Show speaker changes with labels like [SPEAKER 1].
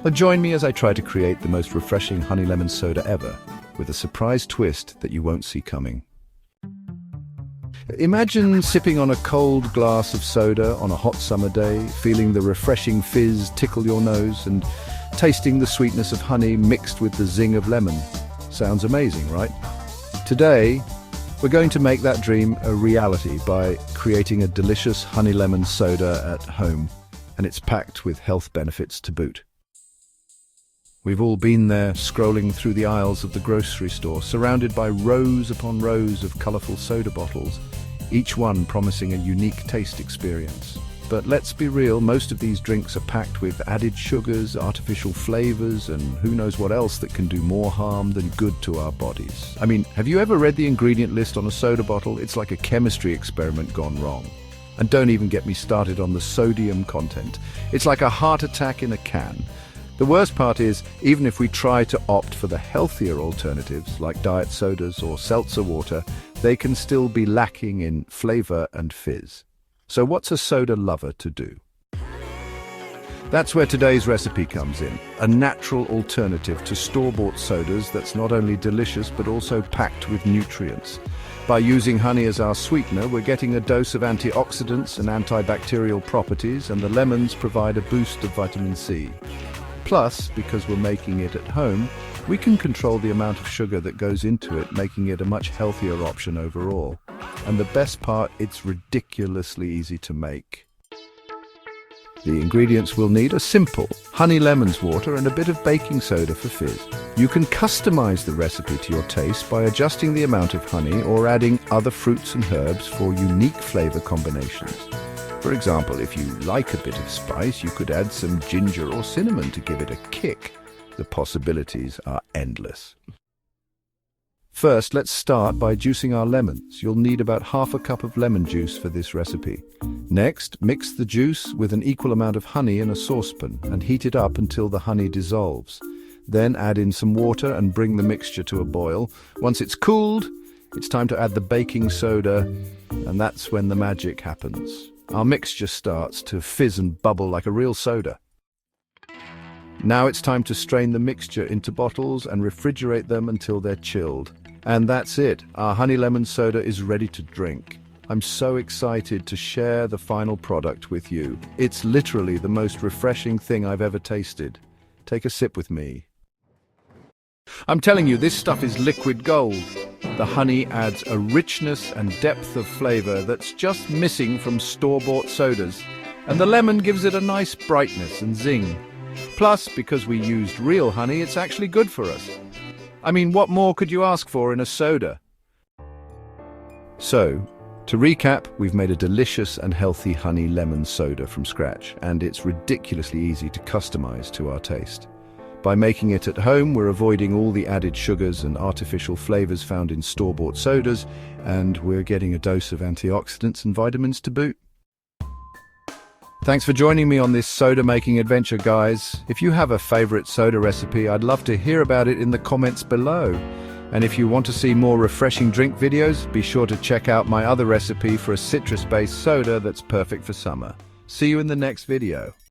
[SPEAKER 1] Join me as I try to create the most refreshing honey lemon soda ever, with a surprise twist that you won't see coming. Imagine sipping on a cold glass of soda on a hot summer day, feeling the refreshing fizz tickle your nose and tasting the sweetness of honey mixed with the zing of lemon. Sounds amazing, right? Today, we're going to make that dream a reality by creating a delicious honey lemon soda at home, and it's packed with health benefits to boot. We've all been there, scrolling through the aisles of the grocery store, surrounded by rows upon rows of colorful soda bottles, each one promising a unique taste experience. But let's be real, most of these drinks are packed with added sugars, artificial flavors, and who knows what else that can do more harm than good to our bodies. I mean, have you ever read the ingredient list on a soda bottle? It's like a chemistry experiment gone wrong. And don't even get me started on the sodium content. It's like a heart attack in a can. The worst part is, even if we try to opt for the healthier alternatives, like diet sodas or seltzer water, they can still be lacking in flavor and fizz. So what's a soda lover to do? That's where today's recipe comes in, a natural alternative to store-bought sodas that's not only delicious but also packed with nutrients. By using honey as our sweetener, we're getting a dose of antioxidants and antibacterial properties, and the lemons provide a boost of vitamin C. Plus, because we're making it at home, we can control the amount of sugar that goes into it, making it a much healthier option overall. And the best part, it's ridiculously easy to make. The ingredients we'll need are simple: honey, lemons, water, and a bit of baking soda for fizz. You can customize the recipe to your taste by adjusting the amount of honey or adding other fruits and herbs for unique flavor combinations. For example, if you like a bit of spice, you could add some ginger or cinnamon to give it a kick. The possibilities are endless. First, let's start by juicing our lemons. You'll need about half a cup of lemon juice for this recipe. Next, mix the juice with an equal amount of honey in a saucepan and heat it up until the honey dissolves. Then add in some water and bring the mixture to a boil. Once it's cooled, it's time to add the baking soda, and that's when the magic happens. Our mixture starts to fizz and bubble like a real soda. Now it's time to strain the mixture into bottles and refrigerate them until they're chilled. And that's it. Our honey lemon soda is ready to drink. I'm so excited to share the final product with you. It's literally the most refreshing thing I've ever tasted. Take a sip with me. I'm telling you, this stuff is liquid gold. The honey adds a richness and depth of flavor that's just missing from store-bought sodas. And the lemon gives it a nice brightness and zing. Plus, because we used real honey, it's actually good for us. I mean, what more could you ask for in a soda? So, to recap, we've made a delicious and healthy honey lemon soda from scratch, and it's ridiculously easy to customize to our taste. By making it at home, we're avoiding all the added sugars and artificial flavors found in store-bought sodas, and we're getting a dose of antioxidants and vitamins to boot. Thanks for joining me on this soda-making adventure, guys. If you have a favorite soda recipe, I'd love to hear about it in the comments below. And if you want to see more refreshing drink videos, be sure to check out my other recipe for a citrus-based soda that's perfect for summer. See you in the next video.